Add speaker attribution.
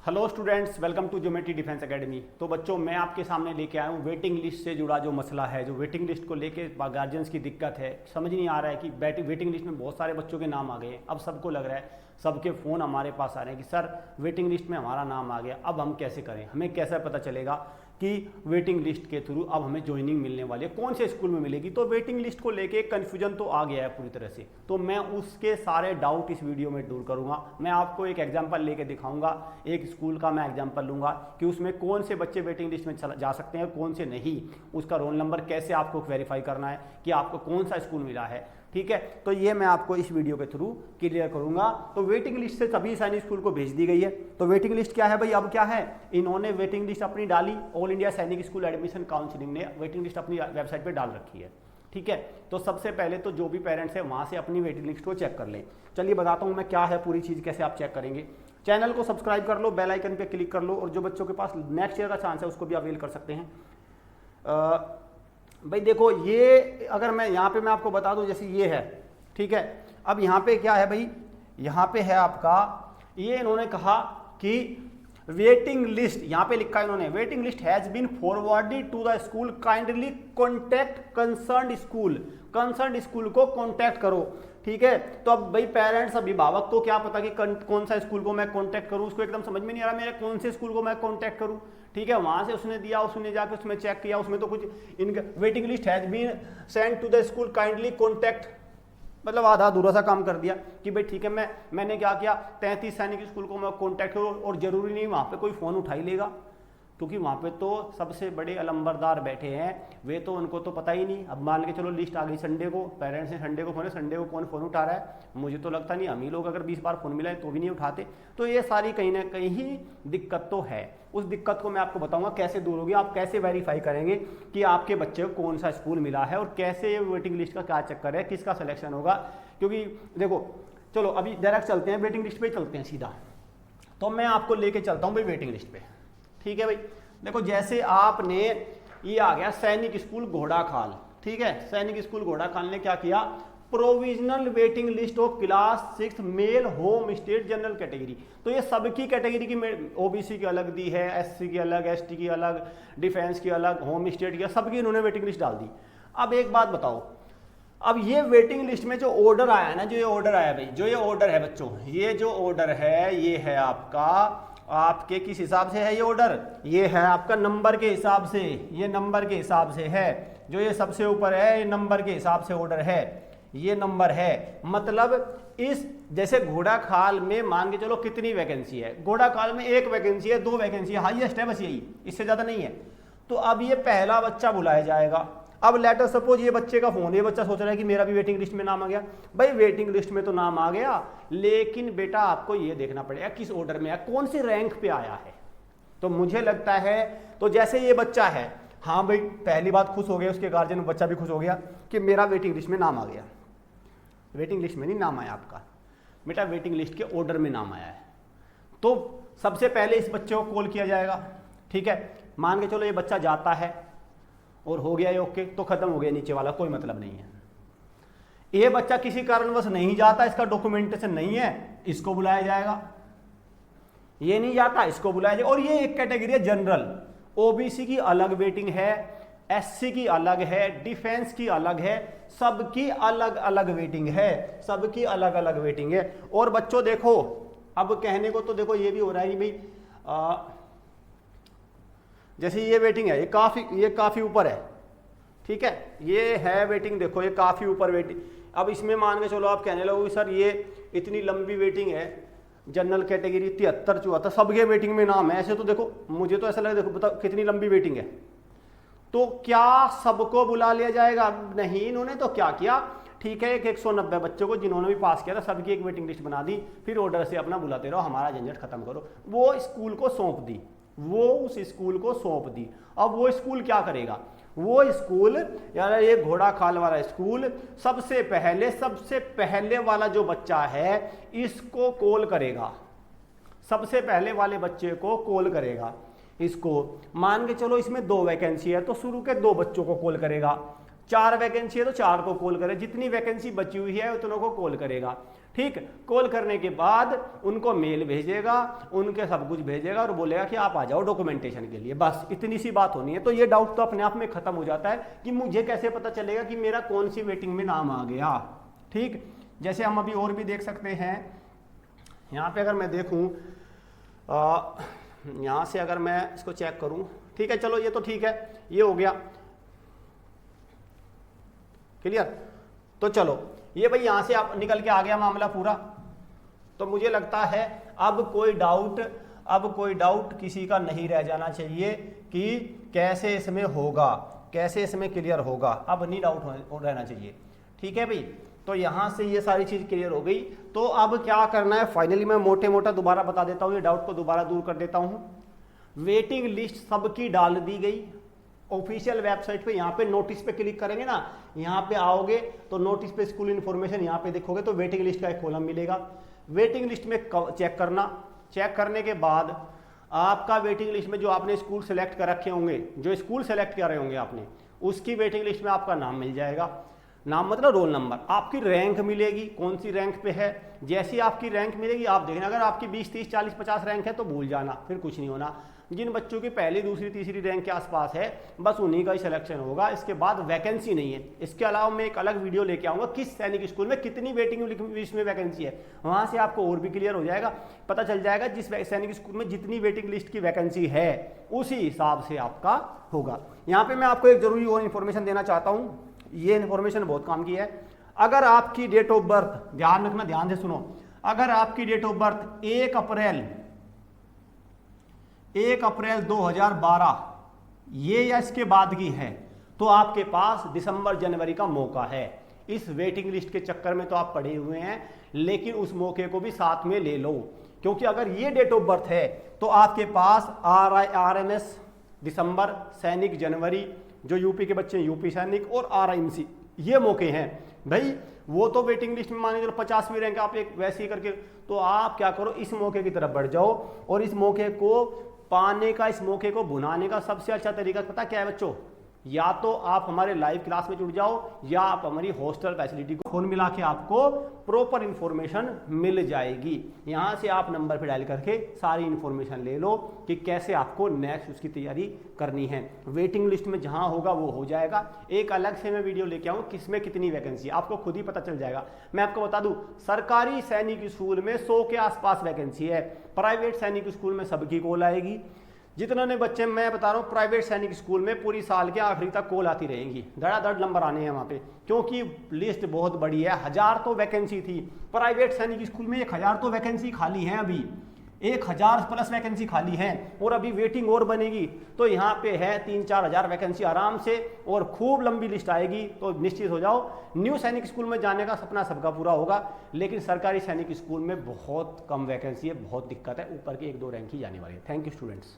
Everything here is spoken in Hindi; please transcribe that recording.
Speaker 1: Hello students, welcome to Geometry Defence Academy. तो बच्चों, मैं आपके सामने लेके आया हूँ वेटिंग लिस्ट से जुड़ा जो मसला है, जो वेटिंग लिस्ट को लेके गार्जियंस की दिक्कत है। समझ नहीं आ रहा है कि वेटिंग लिस्ट में बहुत सारे बच्चों के नाम आ गए हैं। अब सबको लग रहा है, सबके फ़ोन हमारे पास आ रहे हैं कि सर वेटिंग लिस्ट में हमारा नाम आ गया, अब हम कैसे करें, हमें कैसे पता चलेगा कि वेटिंग लिस्ट के थ्रू अब हमें ज्वाइनिंग मिलने वाली है, कौन से स्कूल में मिलेगी। तो वेटिंग लिस्ट को लेके एक कन्फ्यूजन तो आ गया है पूरी तरह से। तो मैं उसके सारे डाउट इस वीडियो में दूर करूंगा। मैं आपको एक एग्जांपल लेके दिखाऊंगा, एक स्कूल का मैं एग्जांपल लूंगा कि उसमें कौन से बच्चे वेटिंग लिस्ट में जा सकते हैं, कौन से नहीं, उसका रोल नंबर कैसे आपको वेरीफाई करना है कि आपको कौन सा स्कूल मिला है। ठीक है, तो ये मैं आपको इस वीडियो के थ्रू क्लियर करूंगा। तो वेटिंग लिस्ट से सभी सैनिक स्कूल को भेज दी गई है। तो वेटिंग लिस्ट क्या है भाई, अब क्या है, इन्होंने वेटिंग लिस्ट अपनी डाली, ऑल इंडिया सैनिक स्कूल एडमिशन काउंसिलिंग ने वेटिंग लिस्ट अपनी वेबसाइट पे डाल रखी है। ठीक है, तो सबसे पहले तो जो भी पेरेंट्स है वहां से अपनी वेटिंग लिस्ट को चेक कर लें। चलिए बताता हूँ मैं क्या है पूरी चीज़, कैसे आप चेक करेंगे। चैनल को सब्सक्राइब कर लो, बेल आइकन पे क्लिक कर लो, और जो बच्चों के पास नेक्स्ट ईयर का चांस है उसको भी अवेल कर सकते हैं। भाई देखो, ये अगर मैं यहाँ पे मैं आपको बता दूं, जैसे ये है, ठीक है। अब यहाँ पे क्या है भाई, यहाँ पे है आपका, ये इन्होंने कहा कि वेटिंग लिस्ट, यहाँ पे लिखा है इन्होंने, waiting list has been forwarded to the school, kindly contact concerned school. Concerned school को कॉन्टैक्ट करो। ठीक है, तो अब भाई पेरेंट्स, अभिभावक को क्या पता कि कौन सा स्कूल को मैं कॉन्टैक्ट करूँ, उसको एकदम समझ में नहीं आ रहा मेरे कौन से स्कूल को मैं कॉन्टैक्ट करूँ। ठीक है, वहां से उसने दिया, उसने जाकर उसमें चेक किया, उसमें तो कुछ इनका waiting list has been send to the school, kindly contact, मतलब आधा अधूरा सा काम कर दिया कि भाई ठीक है, मैंने क्या किया, 33 सैनिक स्कूल को मैं कॉन्टैक्ट करूँ, और जरूरी नहीं वहाँ पे कोई फ़ोन उठा ही लेगा, क्योंकि वहाँ पे तो सबसे बड़े अलंबरदार बैठे हैं, वे तो उनको तो पता ही नहीं। अब मान के चलो लिस्ट आ गई संडे को, पेरेंट्स ने संडे को कौन फ़ोन उठा रहा है, मुझे तो लगता नहीं। हम ही लोग अगर 20 बार फ़ोन मिला है तो भी नहीं उठाते। तो ये सारी कहीं ना कहीं दिक्कत तो है। उस दिक्कत को मैं आपको बताऊंगा कैसे दूर होगी, आप कैसे वेरीफाई करेंगे कि आपके बच्चे को कौन सा स्कूल मिला है, और कैसे वेटिंग लिस्ट का क्या चक्कर है, किसका सिलेक्शन होगा। क्योंकि देखो, चलो अभी डायरेक्ट चलते हैं, वेटिंग लिस्ट पे चलते हैं सीधा। तो मैं आपको लेके चलता हूँ भाई वेटिंग लिस्ट पे। ठीक है भाई, देखो जैसे आपने, ये आ गया सैनिक स्कूल घोड़ाखाल। ठीक है, सैनिक स्कूल घोड़ाखाल ने क्या किया, provisional waiting list of class 6 male home state general category. तो ये सबकी कैटेगरी की, ओबीसी की अलग दी है, एससी की अलग, एसटी की अलग, डिफेंस की अलग, होम स्टेट की, सबकी इन्होंने वेटिंग लिस्ट डाल दी। अब एक बात बताओ, अब ये वेटिंग लिस्ट में जो ऑर्डर आया ना, जो ये ऑर्डर आया भाई, जो ये ऑर्डर है बच्चों, ये जो ऑर्डर है, ये है आपका, आपके किस हिसाब से है ये ऑर्डर, ये है आपका नंबर के हिसाब से, ये नंबर के हिसाब से है। जो ये सबसे ऊपर है, ये नंबर के हिसाब से ऑर्डर है, ये नंबर है। मतलब इस, जैसे घोड़ाखाल में मान के चलो कितनी वैकेंसी है, घोड़ाखाल में 1 वैकेंसी है, 2 वैकेंसी है, हाईएस्ट है बस यही, इससे ज्यादा नहीं है। तो अब ये पहला बच्चा बुलाया जाएगा। अब लेटर सपोज ये बच्चे का फोन, ये बच्चा सोच रहा है कि मेरा भी वेटिंग लिस्ट में नाम आ गया। भाई वेटिंग लिस्ट में तो नाम आ गया, लेकिन बेटा आपको ये देखना पड़ेगा किस ऑर्डर में है, कौन सी रैंक पे आया है। तो मुझे लगता है, तो जैसे ये बच्चा है, हाँ भाई पहली बात खुश हो गया, उसके गार्जियन, बच्चा भी खुश हो गया कि मेरा वेटिंग लिस्ट में नाम आ गया। वेटिंग लिस्ट में नहीं नाम आया आपका बेटा, वेटिंग लिस्ट के ऑर्डर में नाम आया है। तो सबसे पहले इस बच्चे को कॉल किया जाएगा। ठीक है, मान के चलो ये बच्चा जाता है और हो गया ये ओके, तो खत्म हो गया नीचे वाला, कोई मतलब नहीं है। ये बच्चा किसी कारणवश नहीं जाता, इसका डॉक्यूमेंटेशन नहीं है, इसको बुलाया जाएगा। ये नहीं जाता, इसको बुलाया जाएगा। और ये एक कैटेगरी है जनरल, ओबीसी की अलग वेटिंग है, एससी की अलग है, डिफेंस की अलग है, सबकी अलग अलग वेटिंग है, सबकी अलग अलग वेटिंग है। और बच्चों देखो, अब कहने को तो देखो ये भी हो रहा है कि भाई जैसे ये वेटिंग है, ये काफी ऊपर है। ठीक है, ये है वेटिंग, देखो ये काफी ऊपर वेटिंग। अब इसमें मान के चलो आप कहने लगोगे सर ये इतनी लंबी वेटिंग है, जनरल कैटेगरी 73 74, सबके वेटिंग में नाम है। ऐसे तो देखो, मुझे तो ऐसा लगा, देखो बताओ कितनी लंबी वेटिंग है, तो क्या सबको बुला लिया जाएगा? नहीं, इन्होंने तो क्या किया, ठीक है, एक 190 बच्चों को जिन्होंने भी पास किया था सबकी एक वेटिंग लिस्ट बना दी, फिर ऑर्डर से अपना बुलाते रहो, हमारा झंझट खत्म करो। वो स्कूल को सौंप दी, वो उस स्कूल को सौंप दी। अब वो स्कूल क्या करेगा, वो स्कूल यार ये घोड़ाखाल वाला स्कूल सबसे पहले वाला जो बच्चा है इसको कॉल करेगा, सबसे पहले वाले बच्चे को कॉल करेगा। इसको मान के चलो इसमें 2 वैकेंसी है, तो शुरू के 2 बच्चों को कॉल करेगा। 4 वैकेंसी है तो 4 को कॉल करे, जितनी वैकेंसी बची हुई है उतनों को कॉल करेगा। ठीक, कॉल करने के बाद उनको मेल भेजेगा, उनके सब कुछ भेजेगा और बोलेगा कि आप आ जाओ डॉक्यूमेंटेशन के लिए, बस इतनी सी बात होनी है। तो ये डाउट तो अपने आप में खत्म हो जाता है कि मुझे कैसे पता चलेगा कि मेरा कौन सी वेटिंग में नाम आ गया। ठीक, जैसे हम अभी और भी देख सकते हैं, यहाँ पे अगर मैं देखूँ, यहाँ से अगर मैं इसको चेक करूँ, ठीक है, चलो ये तो ठीक है, ये हो गया क्लियर। तो चलो ये भाई यहाँ से आप निकल के आ गया मामला पूरा। तो मुझे लगता है अब कोई डाउट किसी का नहीं रह जाना चाहिए कि कैसे इसमें होगा, कैसे इसमें क्लियर होगा, अब नहीं डाउट रहना चाहिए। ठीक है भाई, तो यहाँ से ये सारी चीज़ क्लियर हो गई। तो अब क्या करना है, फाइनली मैं मोटे मोटा दोबारा बता देता हूँ, ये डाउट को दोबारा दूर कर देता हूँ। वेटिंग लिस्ट सबकी डाल दी गई ऑफिशियल वेबसाइट पे। यहाँ पे नोटिस पे क्लिक करेंगे ना, यहाँ पे आओगे तो नोटिस पे स्कूल इन्फॉर्मेशन यहाँ पे देखोगे तो वेटिंग लिस्ट का एक कॉलम मिलेगा। वेटिंग लिस्ट में चेक करना, चेक करने के बाद आपका वेटिंग लिस्ट में जो आपने स्कूल सेलेक्ट कर रखे होंगे, जो स्कूल सेलेक्ट कर रहे होंगे आपने, उसकी वेटिंग लिस्ट में आपका नाम मिल जाएगा। नाम मतलब रोल नंबर, आपकी रैंक मिलेगी, कौन सी रैंक पे है। जैसी आपकी रैंक मिलेगी आप देखना, अगर आपकी 20, 30, 40, 50 रैंक है तो भूल जाना, फिर कुछ नहीं होना। जिन बच्चों की पहली, दूसरी, तीसरी रैंक के आसपास है बस उन्हीं का ही सिलेक्शन होगा, इसके बाद वैकेंसी नहीं है। इसके अलावा मैं एक अलग वीडियो लेके आऊँगा किस सैनिक स्कूल में कितनी वेटिंग लिस्ट में वैकेंसी है, वहाँ से आपको और भी क्लियर हो जाएगा, पता चल जाएगा जिस सैनिक स्कूल में जितनी वेटिंग लिस्ट की वैकेंसी है उसी हिसाब से आपका होगा। यहाँ पर मैं आपको एक जरूरी और इन्फॉर्मेशन देना चाहता हूँ, ये इन्फॉर्मेशन बहुत काम की है। अगर आपकी डेट ऑफ बर्थ, ध्यान रखना, ध्यान से सुनो, अगर आपकी डेट ऑफ बर्थ 1 अप्रैल 2012 ये या इसके बाद की है तो आपके पास दिसंबर जनवरी का मौका है। इस वेटिंग लिस्ट के चक्कर में तो आप पड़े हुए हैं, लेकिन उस मौके को भी साथ में ले लो, क्योंकि अगर ये डेट ऑफ बर्थ है तो आपके पास RMS दिसंबर, सैनिक जनवरी, जो यूपी के बच्चे हैं यूपी सैनिक, और RIMC ये मौके हैं भाई। वो तो वेटिंग लिस्ट में माने चलो 50वीं रैंक आप एक वैसे ही करके, तो आप क्या करो, इस मौके की तरफ बढ़ जाओ। और इस मौके को पाने का, इस मौके को भुनाने का सबसे अच्छा तरीका पता क्या है बच्चों, या तो आप हमारे लाइव क्लास में जुड़ जाओ या आप हमारी हॉस्टल फैसिलिटी को फोन मिला के आपको प्रॉपर इंफॉर्मेशन मिल जाएगी। यहाँ से आप नंबर पे डायल करके सारी इंफॉर्मेशन ले लो कि कैसे आपको नेक्स्ट उसकी तैयारी करनी है। वेटिंग लिस्ट में जहाँ होगा वो हो जाएगा। एक अलग से मैं वीडियो लेके आऊँ किसमें कितनी वैकेंसी, आपको खुद ही पता चल जाएगा। मैं आपको बता दूँ, सरकारी सैनिक स्कूल में 100 के आसपास वैकेंसी है, प्राइवेट सैनिक स्कूल में सबकी कॉल आएगी। जितने ने बच्चे, मैं बता रहा हूँ प्राइवेट सैनिक स्कूल में पूरी साल के आखिरी तक कॉल आती रहेंगी, धड़ाधड़ नंबर आने हैं वहाँ पे, क्योंकि लिस्ट बहुत बड़ी है। 1000 तो वैकेंसी थी प्राइवेट सैनिक स्कूल में, 1000 तो वैकेंसी खाली है, अभी 1000 प्लस वैकेंसी खाली है और अभी वेटिंग और बनेगी। तो यहाँ पे है 3-4 हज़ार वैकेंसी आराम से, और खूब लंबी लिस्ट आएगी। तो निश्चित हो जाओ, न्यू सैनिक स्कूल में जाने का सपना सबका पूरा होगा, लेकिन सरकारी सैनिक स्कूल में बहुत कम वैकेंसी है, बहुत दिक्कत है, ऊपर के 1-2 रैंक ही जाने वाली है। Thank you students.